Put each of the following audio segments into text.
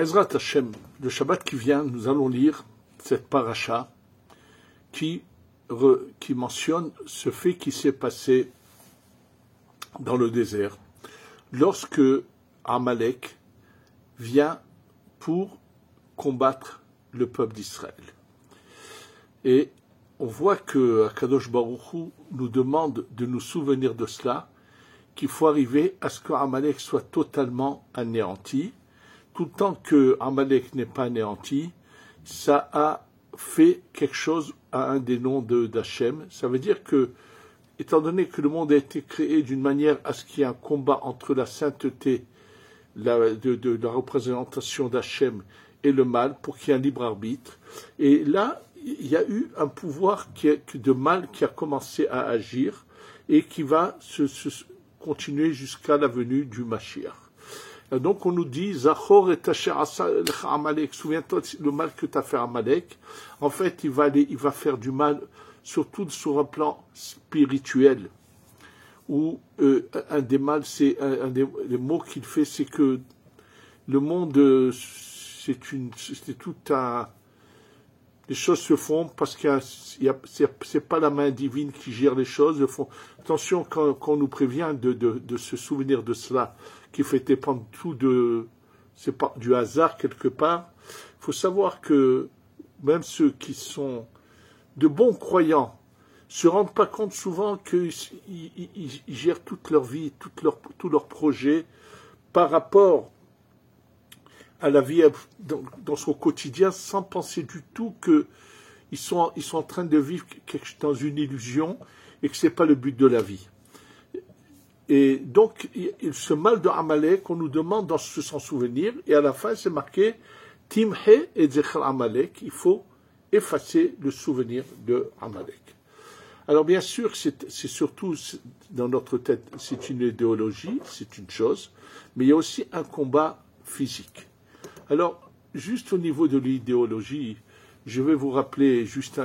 Be'ezrat Hashem, le Shabbat qui vient, nous allons lire cette paracha qui mentionne ce fait qui s'est passé dans le désert, lorsque Amalek vient pour combattre le peuple d'Israël. Et on voit que Akadosh Baruch Hu nous demande de nous souvenir de cela, qu'il faut arriver à ce qu'Amalek soit totalement anéanti. Tout le temps que Amalek n'est pas anéanti, ça a fait quelque chose à un des noms d'Hachem. Ça veut dire que, étant donné que le monde a été créé d'une manière à ce qu'il y ait un combat entre la sainteté de la représentation d'Hachem et le mal, pour qu'il y ait un libre arbitre, et là, il y a eu un pouvoir de mal qui a commencé à agir et qui va se continuer jusqu'à la venue du Mashiach. Donc on nous dit, Zachor et Asher asa Amalek, souviens-toi le mal que tu as fait à Amalek. En fait, il va faire du mal, surtout sur un plan spirituel, où un des mal, c'est un des mots qu'il fait, c'est que le monde, c'est tout un... Les choses se font parce que c'est pas la main divine qui gère les choses. Attention quand on nous prévient de se souvenir de cela, qui fait dépendre tout c'est pas du hasard quelque part. Il faut savoir que même ceux qui sont de bons croyants se rendent pas compte souvent qu'ils gèrent toute leur vie, tous leurs projets par rapport à la vie dans son quotidien, sans penser du tout qu'ils sont en train de vivre dans une illusion et que c'est pas le but de la vie. Et donc, ce mal de Amalek, on nous demande de s'en souvenir, et à la fin, c'est marqué Timhe et Zecher Amalek, il faut effacer le souvenir de Amalek. Alors, bien sûr, c'est surtout dans notre tête, c'est une idéologie, c'est une chose, mais il y a aussi un combat physique. Alors, juste au niveau de l'idéologie, je vais vous rappeler juste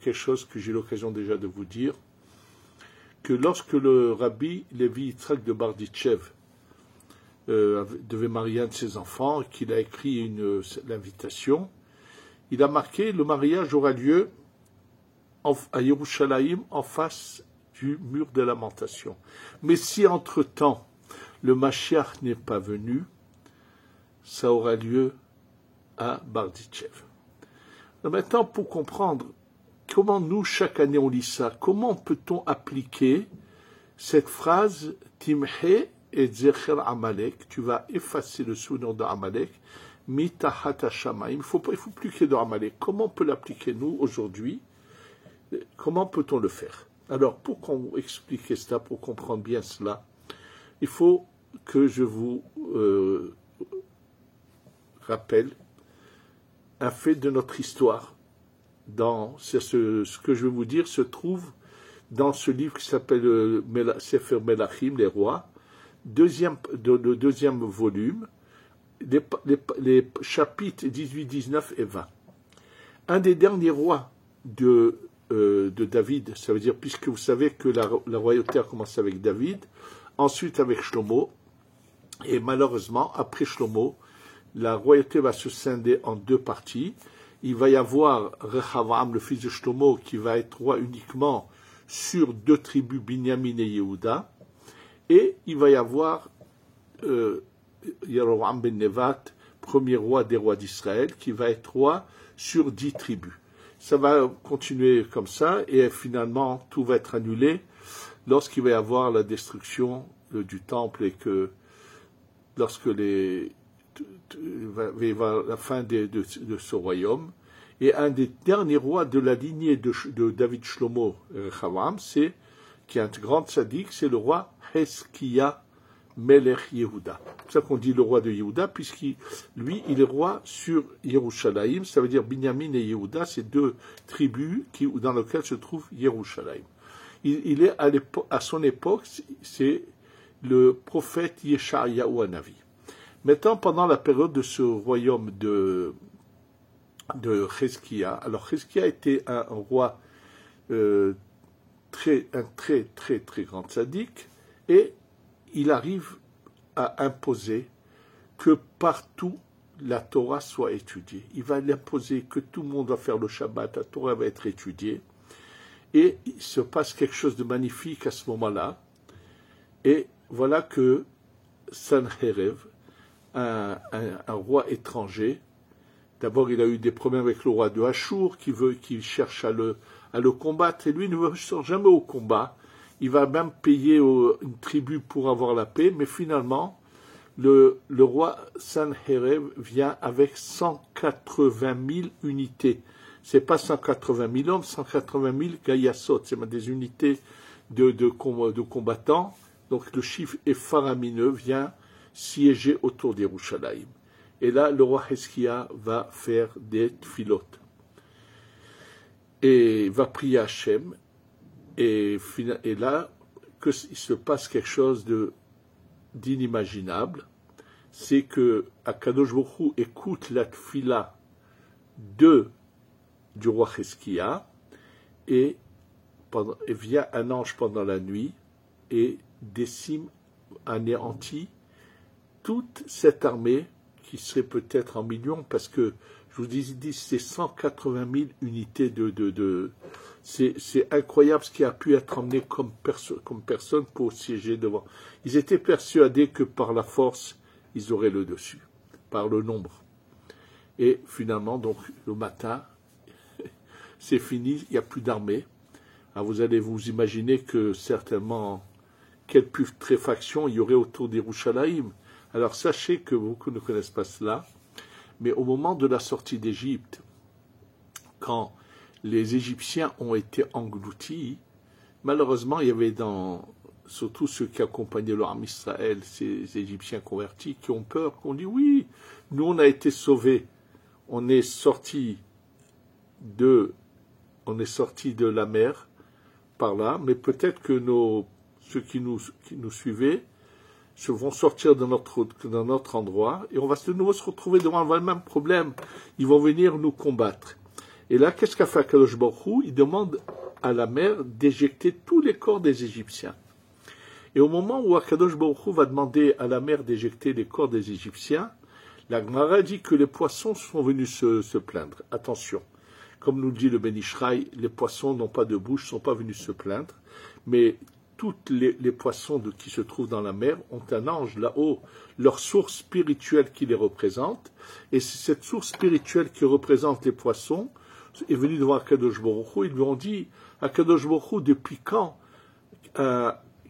quelque chose que j'ai l'occasion déjà de vous dire, que lorsque le rabbi Lévi Yitzhak de Barditchev devait marier un de ses enfants, qu'il a écrit l'invitation, il a marqué le mariage aura lieu à Yerushalayim en face du mur de lamentation. Mais si entre-temps le Mashiach n'est pas venu, ça aura lieu à Barditchev. Maintenant, pour comprendre comment nous, chaque année, on lit ça, comment peut-on appliquer cette phrase « Timhe et Zecher Amalek » tu vas effacer le souvenir d'Amalek, « Mitahat Hashamayim » il faut plus qu'il y ait d'Amalek. Comment on peut l'appliquer, nous, aujourd'hui? Comment peut-on le faire? Alors, pour qu'on explique cela, pour comprendre bien cela, il faut que je vous rappelle un fait de notre histoire. Ce que je vais vous dire se trouve dans ce livre qui s'appelle Sefer Melachim, les rois, le deuxième volume, les chapitres 18, 19 et 20. Un des derniers rois de David, ça veut dire, puisque vous savez que la royauté a commencé avec David, ensuite avec Shlomo, et malheureusement, après Shlomo, la royauté va se scinder en deux parties. Il va y avoir Rechavam, le fils de Shlomo, qui va être roi uniquement sur deux tribus, Binyamin et Yehuda. Et il va y avoir Yeroham ben Nevat, premier roi des rois d'Israël, qui va être roi sur 10 tribus. Ça va continuer comme ça, et finalement, tout va être annulé lorsqu'il va y avoir la destruction du temple et que lorsque va y avoir la fin de ce royaume. Et un des derniers rois de la lignée de David Shlomo Rechavam, qui est un grand tzaddik, c'est le roi Hezkiya Melech Yehuda. C'est ça qu'on dit le roi de Yehuda, puisqu'il il est roi sur Yerushalayim, ça veut dire Binyamin et Yehuda, c'est deux tribus dans lesquelles se trouve Yerushalayim. Il est à son époque, c'est le prophète Yeshayahu Hanavi. Maintenant, pendant la période de ce royaume de Chezkiya, alors Chezkiya était un roi un très grand tzaddik, et il arrive à imposer que partout la Torah soit étudiée. Il va l'imposer que tout le monde va faire le Shabbat, la Torah va être étudiée. Et il se passe quelque chose de magnifique à ce moment-là. Et voilà que Sanherib, un roi étranger, d'abord il a eu des problèmes avec le roi de Hachour, qui cherche à le combattre, et lui ne veut jamais au combat. Il va même payer une tribu pour avoir la paix, mais finalement, le roi Sanherib vient avec 180 000 unités. C'est pas 180 000 hommes, 180 000 gaïasot, c'est des unités de combattants. Donc le chiffre est faramineux, vient siéger autour d'Yerushalayim. Et là, le roi Hezkia va faire des tfilotes. Et va prier Hachem. Et là, il se passe quelque chose d'inimaginable. C'est que Akadosh Baruch Hu écoute la tfila du roi Hezkia et vient un ange pendant la nuit et décime, anéantit toute cette armée qui serait peut-être en millions, parce que je vous dis c'est 180 000 unités c'est incroyable ce qui a pu être emmené comme personne pour siéger devant. Ils étaient persuadés que par la force, ils auraient le dessus, par le nombre. Et finalement, donc, le matin, c'est fini, il n'y a plus d'armée. Alors vous allez vous imaginer que certainement, quelle putréfaction il y aurait autour d'Yerushalayim. Alors sachez que beaucoup ne connaissent pas cela, mais au moment de la sortie d'Égypte, quand les Égyptiens ont été engloutis, malheureusement il y avait surtout ceux qui accompagnaient l'armée Israël, ces Égyptiens convertis, qui ont peur, qui ont dit oui, nous on a été sauvés, on est sortis de la mer par là, mais peut-être que ceux qui nous suivaient vont sortir de notre endroit et on va de nouveau se retrouver devant le même problème. Ils vont venir nous combattre. Et là, qu'est-ce qu'a fait Akadosh Baruch Hu? Il demande à la mer d'éjecter tous les corps des Égyptiens. Et au moment où Akadosh Baruch Hu va demander à la mer d'éjecter les corps des Égyptiens, la Gemara dit que les poissons sont venus se plaindre. Attention, comme nous le dit le Ben Ishraï, les poissons n'ont pas de bouche, ne sont pas venus se plaindre, mais toutes les poissons qui se trouvent dans la mer ont un ange là-haut, leur source spirituelle qui les représente, et c'est cette source spirituelle qui représente les poissons est venue devant Akadosh Baruch Hu. Ils lui ont dit, Akadosh Baruch Hu, depuis quand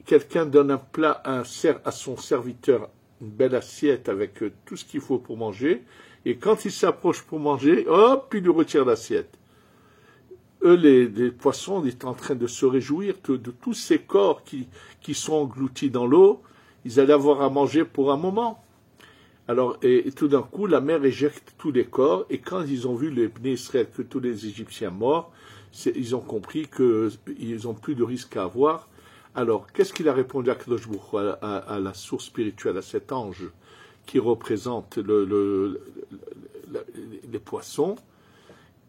quelqu'un donne un plat à son serviteur, une belle assiette avec tout ce qu'il faut pour manger, et quand il s'approche pour manger, hop, il lui retire l'assiette. Eux, les poissons, ils étaient en train de se réjouir de tous ces corps qui sont engloutis dans l'eau. Ils allaient avoir à manger pour un moment. Alors, et tout d'un coup, la mer éjecte tous les corps. Et quand ils ont vu les Bnei Israël, que tous les Égyptiens morts, ils ont compris qu'ils n'ont plus de risque à avoir. Alors, qu'est-ce qu'il a répondu à Kadosh Baruch Hu, à la source spirituelle, à cet ange qui représente les poissons?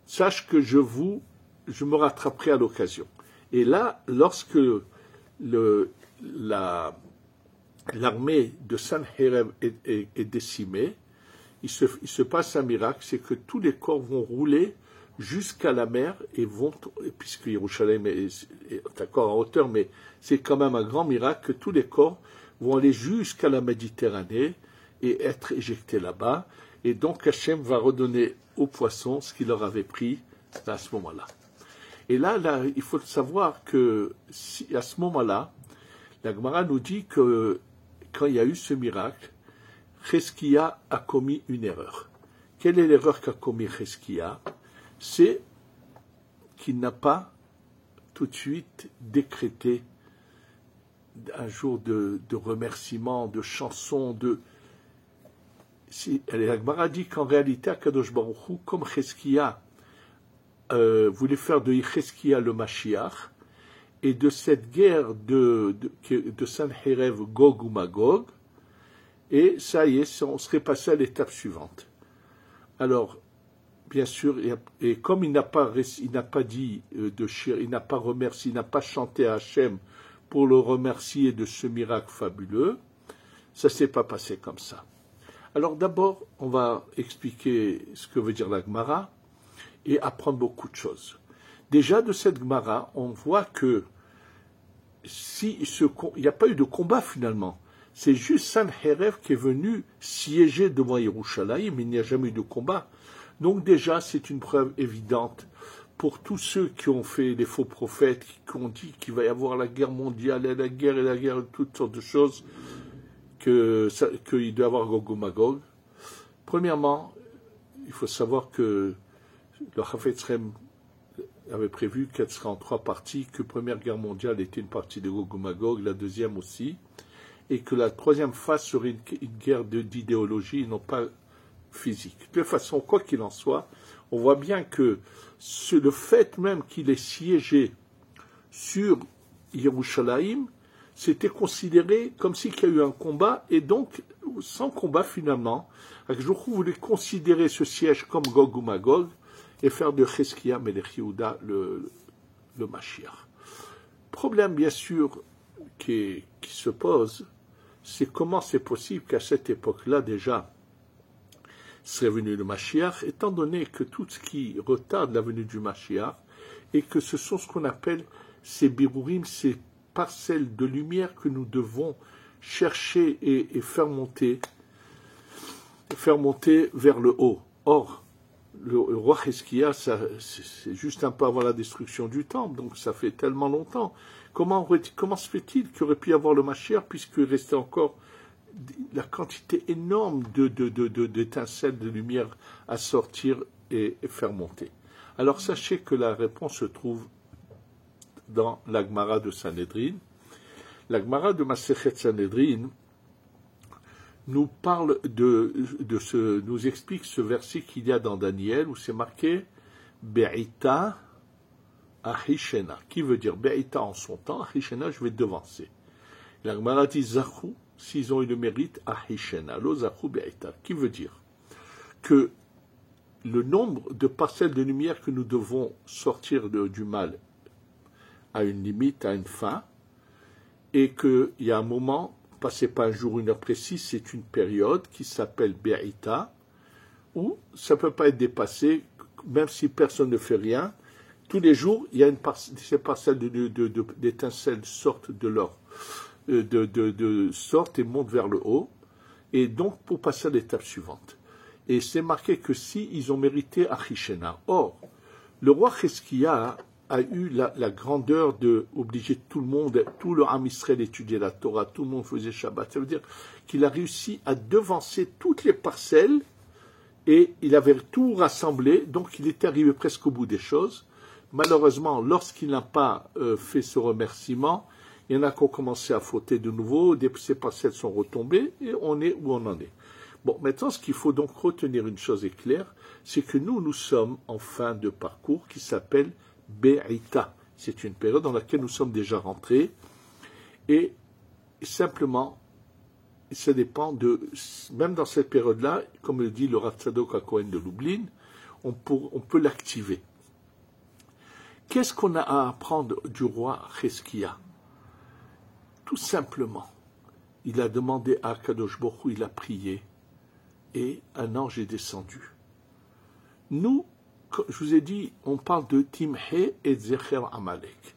Sache que je me rattraperai à l'occasion. Et là, lorsque l'armée de Sanherib est décimée, il se passe un miracle, c'est que tous les corps vont rouler jusqu'à la mer puisque Yerushalayim est d'accord en hauteur, mais c'est quand même un grand miracle que tous les corps vont aller jusqu'à la Méditerranée et être éjectés là-bas. Et donc Hachem va redonner aux poissons ce qu'il leur avait pris à ce moment-là. Et là, il faut savoir que à ce moment-là, la Gemara nous dit que quand il y a eu ce miracle, Hezkia a commis une erreur. Quelle est l'erreur qu'a commis Hezkia? C'est qu'il n'a pas tout de suite décrété un jour de remerciement, de chansons, la Gemara dit qu'en réalité, Akadosh Baruch Hu, comme Hezkia voulait faire de Hezkia le Mashiach, et de cette guerre de Sanherib, Gog ou Magog, et ça y est, on serait passé à l'étape suivante. Alors, bien sûr, et comme il n'a pas dit il n'a pas remercié, il n'a pas chanté à Hachem pour le remercier de ce miracle fabuleux, ça ne s'est pas passé comme ça. Alors d'abord, on va expliquer ce que veut dire la Gemara et apprendre beaucoup de choses. Déjà, de cette Gemara, on voit que il n'y a pas eu de combat finalement. C'est juste Sanherib qui est venu siéger devant Yerushalayim, mais il n'y a jamais eu de combat. Donc déjà, c'est une preuve évidente pour tous ceux qui ont fait les faux prophètes, qui ont dit qu'il va y avoir la guerre mondiale, et la guerre, toutes sortes de choses, qu'il doit y avoir Gog et Magog. Premièrement, il faut savoir que le Chafetz Chaim avait prévu qu'elle serait en 3 parties, que la Première Guerre mondiale était une partie de Gog et Magog, la deuxième aussi, et que la 3e phase serait une guerre d'idéologie, non pas physique. De toute façon, quoi qu'il en soit, on voit bien que le fait même qu'il ait siégé sur Yerushalayim, c'était considéré comme s'il y a eu un combat, et donc, sans combat finalement, Akjouchou voulait considérer ce siège comme Gog ou Magog, et faire de Cheskia Melech Yehuda le Mashiach. Problème, bien sûr, qui se pose, c'est comment c'est possible qu'à cette époque-là, déjà, serait venu le Mashiach, étant donné que tout ce qui retarde la venue du Mashiach, et que ce sont ce qu'on appelle ces birourim, ces parcelles de lumière que nous devons chercher et faire monter vers le haut. Or, le roi Cheskia, c'est juste un peu avant la destruction du temple, donc ça fait tellement longtemps. Comment se fait-il qu'il aurait pu y avoir le Mashiach, puisqu'il restait encore la quantité énorme d'étincelles de lumière à sortir et faire monter? Alors sachez que la réponse se trouve dans la Gemara de Sanhedrin. La Gemara de Masechet Sanhedrin nous parle nous explique ce verset qu'il y a dans Daniel où c'est marqué Be'ita Ahishena, qui veut dire Be'ita en son temps, Ahishena je vais devancer. La Gemara dit Zachou, s'ils ont eu le mérite, Ahishena, lo Zachou Be'ita, qui veut dire que le nombre de parcelles de lumière que nous devons sortir du mal a une limite, a une fin, et qu'il y a un moment, passez pas un jour, une heure précise, c'est une période qui s'appelle Be'ita, où ça ne peut pas être dépassé, même si personne ne fait rien. Tous les jours, il y a ces parcelles d'étincelles sortent de l'or, sortent et montent vers le haut, et donc pour passer à l'étape suivante. Et c'est marqué que si ils ont mérité Achishena. Or, le roi Cheskia a eu la grandeur d'obliger tout le monde, tout le Ham Israël étudiait la Torah, tout le monde faisait Shabbat. Ça veut dire qu'il a réussi à devancer toutes les parcelles et il avait tout rassemblé, donc il était arrivé presque au bout des choses. Malheureusement, lorsqu'il n'a pas fait ce remerciement, il y en a qui ont commencé à fauter de nouveau, ces parcelles sont retombées et on est où on en est. Bon, maintenant, ce qu'il faut donc retenir, une chose est claire, c'est que nous sommes en fin de parcours qui s'appelle Be'ita. C'est une période dans laquelle nous sommes déjà rentrés et simplement, ça dépend même dans cette période-là, comme le dit le Rav Tzadok HaKohen de Lublin, on peut l'activer. Qu'est-ce qu'on a à apprendre du roi Cheskia? Tout simplement, il a demandé à Kadosh Baruch Hu, il a prié, et un ange est descendu. Nous, je vous ai dit, on parle de Timhe et Zecher Amalek.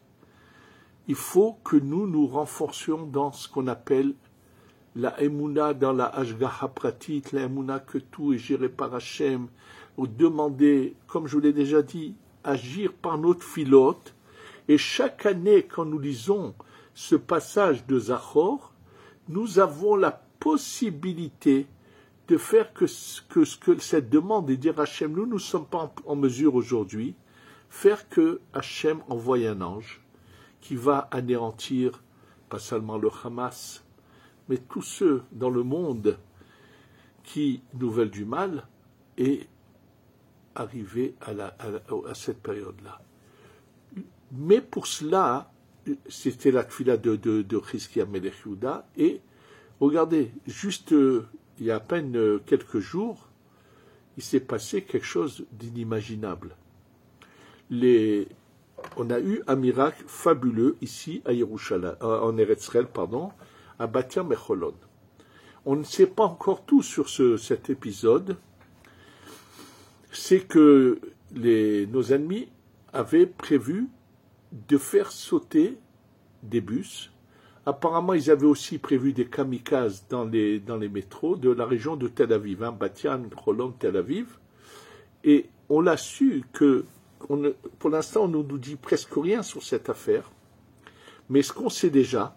Il faut que nous renforcions dans ce qu'on appelle la Emouna, dans la Hashgaha Pratit, la Emouna que tout est géré par Hachem, ou demander, comme je vous l'ai déjà dit, agir par notre filote. Et chaque année, quand nous lisons ce passage de Zachor, nous avons la possibilité de faire que cette demande et dire Hachem, nous ne sommes pas en mesure aujourd'hui, faire que Hachem envoie un ange qui va anéantir, pas seulement le Hamas, mais tous ceux dans le monde qui nous veulent du mal et arriver à cette période-là. Mais pour cela, c'était la tfila de Cheskia Melech Yehuda, et regardez, juste il y a à peine quelques jours, il s'est passé quelque chose d'inimaginable. On a eu un miracle fabuleux ici à Yerushalayim, en Eretz Israël, à Bat Yam et Cholon. on ne sait pas encore tout sur cet épisode, c'est que nos ennemis avaient prévu de faire sauter des bus. Apparemment, ils avaient aussi prévu des kamikazes dans les métros de la région de Tel Aviv, Bat-Yan, Holon, Tel Aviv. Et on l'a su que, pour l'instant, on ne nous dit presque rien sur cette affaire. Mais ce qu'on sait déjà,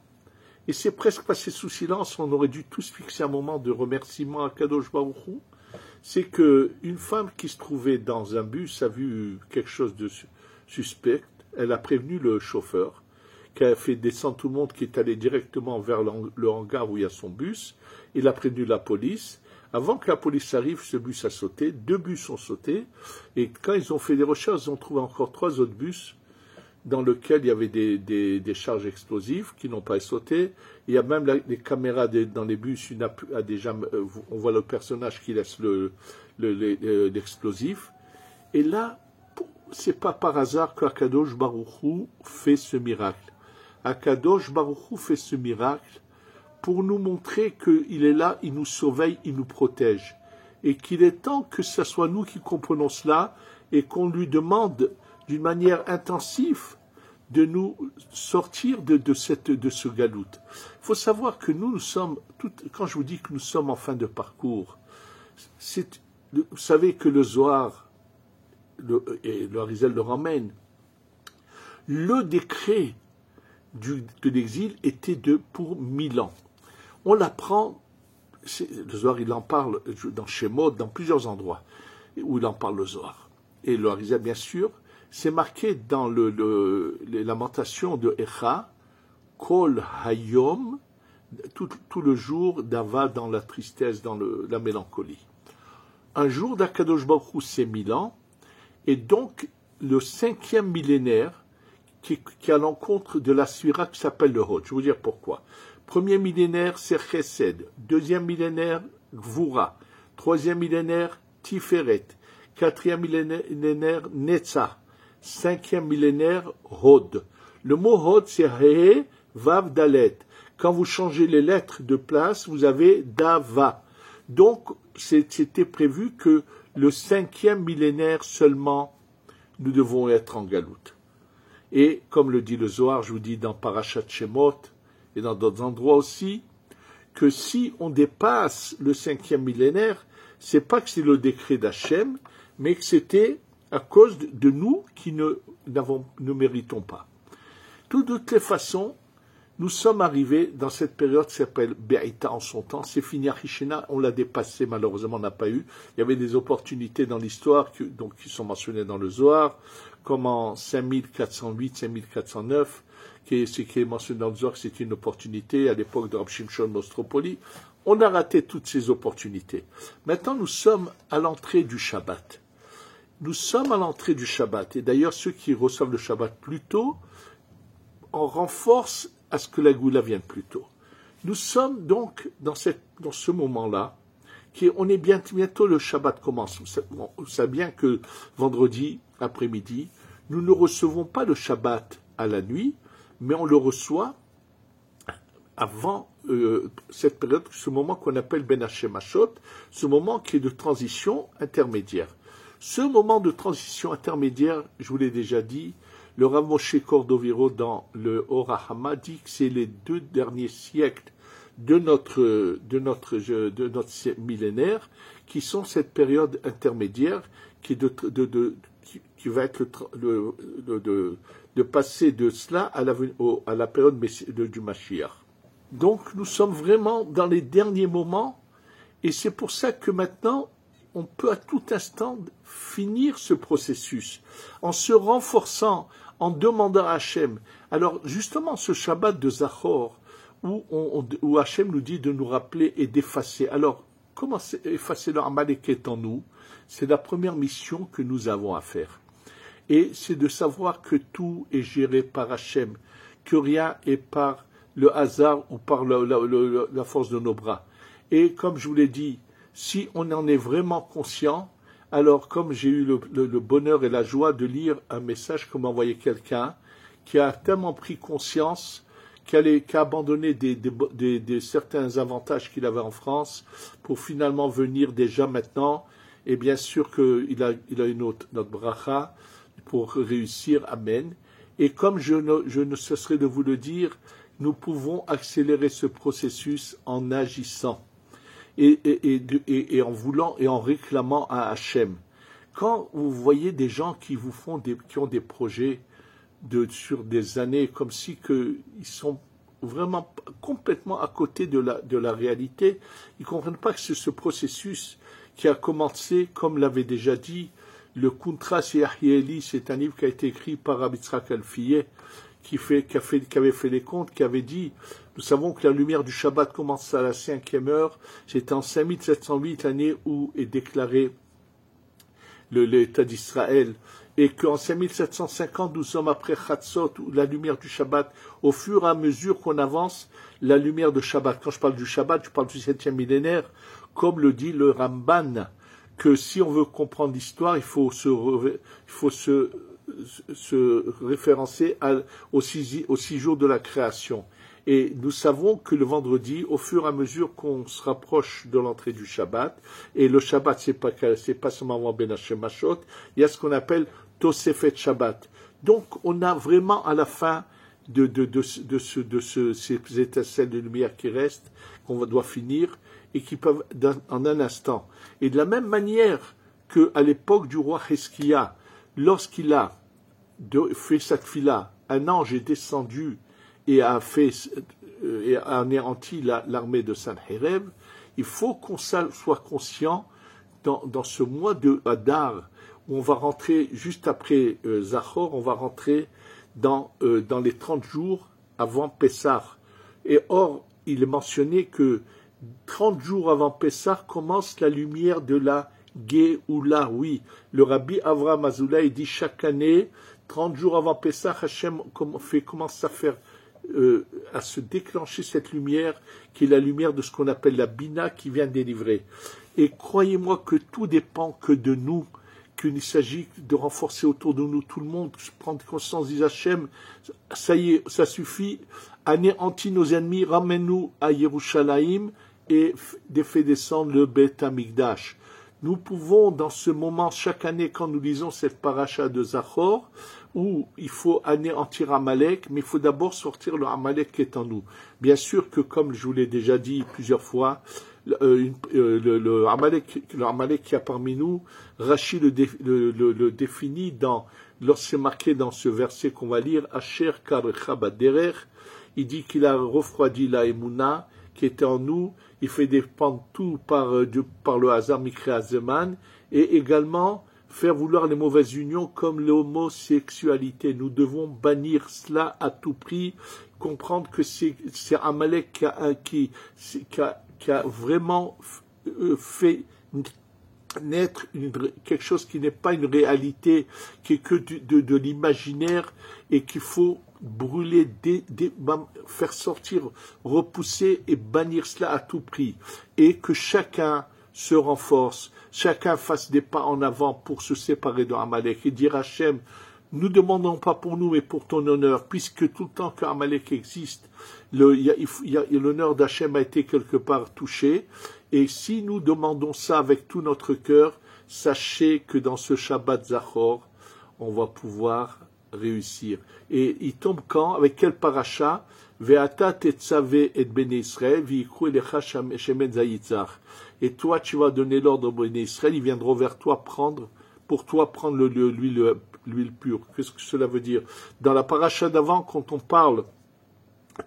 et c'est presque passé sous silence, on aurait dû tous fixer un moment de remerciement à Kadosh Baruch Hu, c'est qu'une femme qui se trouvait dans un bus a vu quelque chose de suspect. Elle a prévenu le chauffeur, qui a fait descendre tout le monde, qui est allé directement vers le hangar où il y a son bus. Il a prévenu la police. Avant que la police arrive, ce bus a sauté. 2 bus ont sauté. Et quand ils ont fait des recherches, ils ont trouvé encore 3 autres bus dans lesquels il y avait des charges explosives qui n'ont pas sauté. Il y a même les caméras dans les bus. On voit le personnage qui laisse l'explosif. Et là, c'est pas par hasard qu'Akadosh Baruch Hu fait ce miracle. Akadosh Baruch Hu fait ce miracle pour nous montrer qu'il est là, il nous surveille, il nous protège. Et qu'il est temps que ce soit nous qui comprenons cela et qu'on lui demande d'une manière intensive de nous sortir de ce galout. Il faut savoir que nous sommes, quand je vous dis que nous sommes en fin de parcours, vous savez que le Zohar, et le Harizal le ramène, le décret de l'exil était pour 1000 ans. On l'apprend, le Zohar il en parle dans Shemot, dans plusieurs endroits où il en parle le Zohar. Et le Harizal, bien sûr, c'est marqué dans les lamentations de Echa, Kol Hayom, tout le jour d'Ava dans la tristesse, dans la mélancolie. Un jour d'Akadosh Baruch Hu, c'est 1000 ans, et donc le 5e millénaire qui est à l'encontre de la Sphira qui s'appelle le Hod. Je vais vous dire pourquoi. Premier millénaire, c'est Chesed. 2e millénaire, Gvura. 3e millénaire, Tiferet. 4e millénaire, Netza. 5e millénaire, Hod. Le mot Hod, c'est He, Vav, Dalet. Quand vous changez les lettres de place, vous avez Dava. Donc, c'était prévu que le 5e millénaire seulement, nous devons être en galoute. Et, comme le dit le Zohar, je vous dis dans Parashat Shemot, et dans d'autres endroits aussi, que si on dépasse le 5e millénaire, c'est pas que c'est le décret d'Hachem, mais que c'était à cause de nous qui ne méritons pas. De toutes les façons, nous sommes arrivés dans cette période qui s'appelle Be'ita en son temps. C'est fini Achishena, on l'a dépassé, malheureusement on n'a pas eu. Il y avait des opportunités dans l'histoire qui sont mentionnées dans le Zohar, comme en 5408, 5409, qui est mentionné dans le Zohar, c'était une opportunité à l'époque de Rav Shimshon Nostropoli. On a raté toutes ces opportunités. Maintenant, nous sommes à l'entrée du Shabbat. Nous sommes à l'entrée du Shabbat. Et d'ailleurs, ceux qui reçoivent le Shabbat plus tôt, en renforcent à ce que la Goula vienne plus tôt. Nous sommes donc dans ce moment-là, on est bientôt le Shabbat commence. Vous savez bien que vendredi après-midi, nous ne recevons pas le Shabbat à la nuit, mais on le reçoit avant cette période, ce moment qu'on appelle Ben Hashemashot, ce moment qui est de transition intermédiaire. Ce moment de transition intermédiaire, je vous l'ai déjà dit, le Rav Moshe Cordovero dans le Or HaHama dit que c'est les 2 derniers siècles de notre millénaire qui sont cette période intermédiaire qui va être de passer de cela à la période du Mashiach. Donc nous sommes vraiment dans les derniers moments et c'est pour ça que maintenant on peut à tout instant finir ce processus en se renforçant, en demandant à Hachem. Alors justement ce Shabbat de Zachor où Hachem nous dit de nous rappeler et d'effacer. Alors comment effacer le Amalek en nous? C'est la première mission que nous avons à faire. Et c'est de savoir que tout est géré par Hachem, que rien est par le hasard ou par la force de nos bras. Et comme je vous l'ai dit, si on en est vraiment conscient, alors comme j'ai eu le bonheur et la joie de lire un message que m'a envoyé quelqu'un qui a tellement pris conscience qui a abandonné certains avantages qu'il avait en France pour finalement venir déjà maintenant. Et bien sûr qu'il a une notre bracha pour réussir. Amen. Et comme je ne cesserai de vous le dire, nous pouvons accélérer ce processus en agissant et en voulant et en réclamant à Hachem. Quand vous voyez des gens qui ont des projets sur des années, comme si ils sont vraiment complètement à côté de la réalité, ils ne comprennent pas que c'est ce processus qui a commencé, comme l'avait déjà dit, le Kuntras Yahieli, c'est un livre qui a été écrit par Rabbi Yitzhak Alfiyeh, qui avait fait les comptes, qui avait dit, nous savons que la lumière du Shabbat commence à la 5e heure, c'est en 5708, l'année où est déclaré l'État d'Israël, et qu'en 5750, nous sommes après Chatzot, où la lumière du Shabbat, au fur et à mesure qu'on avance, la lumière de Shabbat, quand je parle du Shabbat, je parle du 7e millénaire, comme le dit le Ramban, que si on veut comprendre l'histoire, il faut se référencer aux 6 jours de la création. Et nous savons que le vendredi, au fur et à mesure qu'on se rapproche de l'entrée du Shabbat, et le Shabbat, c'est pas seulement avant Ben Hashemashot, il y a ce qu'on appelle Tosefet Shabbat. Donc, on a vraiment à la fin de ces étincelles de lumière qui restent, qu'on doit finir, et qui peuvent en un instant. Et de la même manière qu'à l'époque du roi Hizkiya, lorsqu'il a fait cette fila, un ange est descendu et a anéanti l'armée de Sanherib, il faut qu'on soit conscient dans ce mois de Hadar, où on va rentrer juste après Zachor, on va rentrer dans les 30 jours avant Pessah. Et or, il est mentionné que 30 jours avant Pessah commence la lumière de la Géoula. Oui, le rabbi Avraham Azoulay dit chaque année, 30 jours avant Pessah, Hachem commence à se déclencher cette lumière, qui est la lumière de ce qu'on appelle la Bina qui vient délivrer. Et croyez-moi que tout dépend que de nous, qu'il s'agit de renforcer autour de nous tout le monde, prendre conscience d'Hachem, ça y est, ça suffit, anéantis nos ennemis, ramène-nous à Yerushalayim et fait descendre le Beth Amikdash. Nous pouvons, dans ce moment, chaque année, quand nous lisons cette paracha de Zachor, où il faut anéantir Amalek, mais il faut d'abord sortir le Amalek qui est en nous. Bien sûr que, comme je vous l'ai déjà dit plusieurs fois, le Amalek qui a parmi nous, Rashi le définit lorsque c'est marqué dans ce verset qu'on va lire, Asher Karecha Baderer, il dit qu'il a refroidi la Emouna qui était en nous, il fait dépendre tout par le hasard Mikra Zeman, et également faire vouloir les mauvaises unions comme l'homosexualité. Nous devons bannir cela à tout prix, comprendre que c'est Amalek qui a vraiment fait naître quelque chose qui n'est pas une réalité, qui est que de l'imaginaire, et qu'il faut brûler, faire sortir, repousser et bannir cela à tout prix. Et que chacun se renforce, chacun fasse des pas en avant pour se séparer de Amalek et dire Hachem, nous ne demandons pas pour nous mais pour ton honneur, puisque tout le temps qu'Amalek existe, l'honneur d'Hachem a été quelque part touché. Et si nous demandons ça avec tout notre cœur, sachez que dans ce Shabbat Zachor, on va pouvoir réussir. Et il tombe quand? Avec quel paracha? Ve'ata tetzave et bnei Israël v'yikru elecha shemen zayitzach. Et toi, tu vas donner l'ordre au bnei Israël, ils viendront vers toi prendre l'huile pure. Qu'est-ce que cela veut dire? Dans la paracha d'avant, quand on parle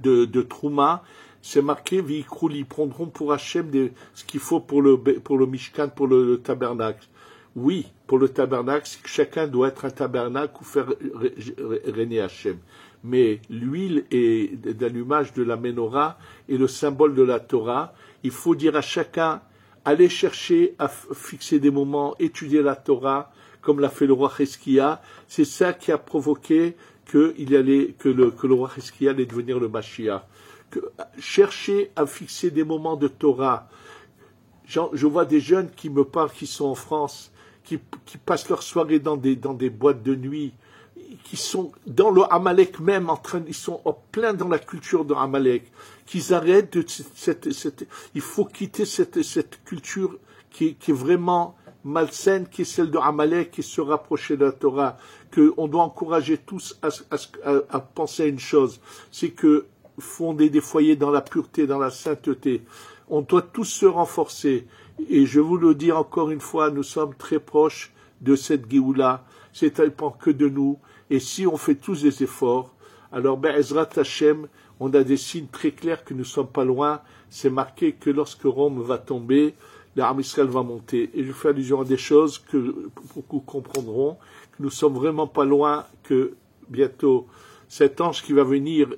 de Trouma, c'est marqué, ils prendront pour Hachem ce qu'il faut pour le Mishkan, pour le tabernacle. Oui, pour le tabernacle, chacun doit être un tabernacle ou faire régner Hachem. Mais l'huile d'allumage de la menorah est le symbole de la Torah. Il faut dire à chacun, allez chercher à fixer des moments, étudier la Torah, comme l'a fait le roi Hizkiya. C'est ça qui a provoqué que le roi Hizkiya allait devenir le Mashiach. Chercher à fixer des moments de Torah. Je vois des jeunes qui me parlent, qui sont en France, qui passent leur soirée dans des boîtes de nuit. qui sont dans le Amalek même, ils sont en plein dans la culture de Amalek, qu'ils arrêtent il faut quitter cette culture qui est vraiment malsaine, qui est celle de Amalek, qui se rapprocher de la Torah, qu'on doit encourager tous à penser à une chose, c'est que fonder des foyers dans la pureté, dans la sainteté, on doit tous se renforcer, et je vous le dis encore une fois, nous sommes très proches de cette Géoula, c'est pas que de nous, et si on fait tous des efforts, alors Be'ezrat Hashem, on a des signes très clairs que nous ne sommes pas loin, c'est marqué que lorsque Rome va tomber, l'armée Israël va monter, et je fais allusion à des choses que beaucoup comprendront, que nous sommes vraiment pas loin, que bientôt cet ange qui va venir,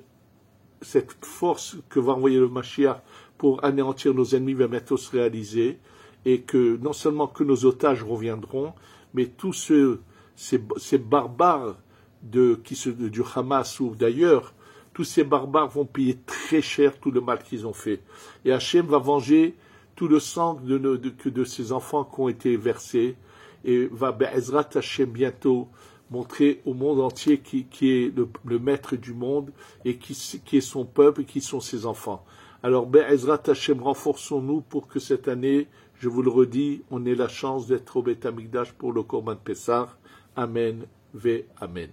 cette force que va envoyer le Mashiach pour anéantir nos ennemis va bientôt se réaliser, et que non seulement que nos otages reviendront, mais tous ces barbares du Hamas ou d'ailleurs, tous ces barbares vont payer très cher tout le mal qu'ils ont fait. Et Hachem va venger tout le sang de ces enfants qui ont été versés, et va Be'ezrat Hachem bientôt montrer au monde entier qui est le maître du monde et qui est son peuple et qui sont ses enfants. Alors Be'ezrat Hachem, renforçons-nous pour que cette année, je vous le redis, on ait la chance d'être au Beth Amikdash pour le Korban Pessah. Amen, ve Amen.